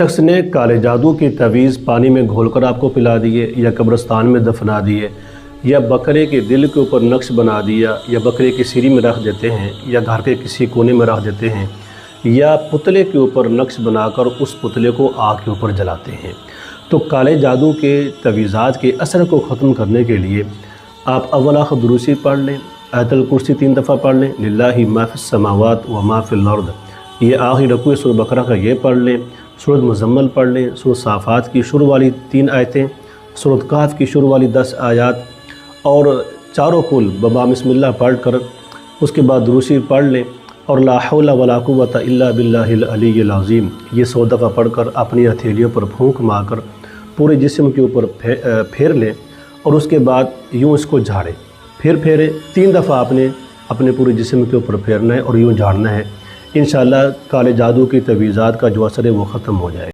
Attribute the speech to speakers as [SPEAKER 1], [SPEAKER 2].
[SPEAKER 1] شخص نے کالے جادو کی تعویذ پانی میں گھول کر آپ کو پلا دیے، یا قبرستان میں دفنا دیے، یا بکرے کے دل کے اوپر نقش بنا دیا، یا بکرے کی سیری میں رکھ دیتے ہیں، یا گھر کے کسی کونے میں رکھ دیتے ہیں، یا پتلے کے اوپر نقش بنا کر اس پتلے کو آگ کے اوپر جلاتے ہیں، تو کالے جادو کے تعویذات کے اثر کو ختم کرنے کے لیے آپ اولا دروسی پڑھ لیں، آیت الکرسی 3 دفعہ پڑھ لیں، للہ ما فی السماوات و ما فی الارض، یہ آخری رکوع سورہ بقرہ کا یہ پڑھ لیں، سورۃ مزمل پڑھ لیں، سورۃ صافات کی شروع والی 3 آیتیں، سورۃ کہف کی شروع والی 10 آیات، اور چاروں کل بسم اللہ پڑھ کر اس کے بعد دروسی پڑھ لیں، اور لا حول ولا قوۃ الا باللہ العلی العظیم یہ 100 دفعہ پڑھ کر اپنی ہتھیلیوں پر پھونک مار کر پورے جسم کے اوپر پھیر لیں، اور اس کے بعد یوں اس کو جھاڑیں، پھر پھیرے 3 دفعہ آپ نے اپنے پورے جسم کے اوپر پھیرنا ہے اور یوں جھاڑنا ہے۔ انشاءاللہ کالے جادو کی تعویذات کا جو اثر ہے وہ ختم ہو جائے گا۔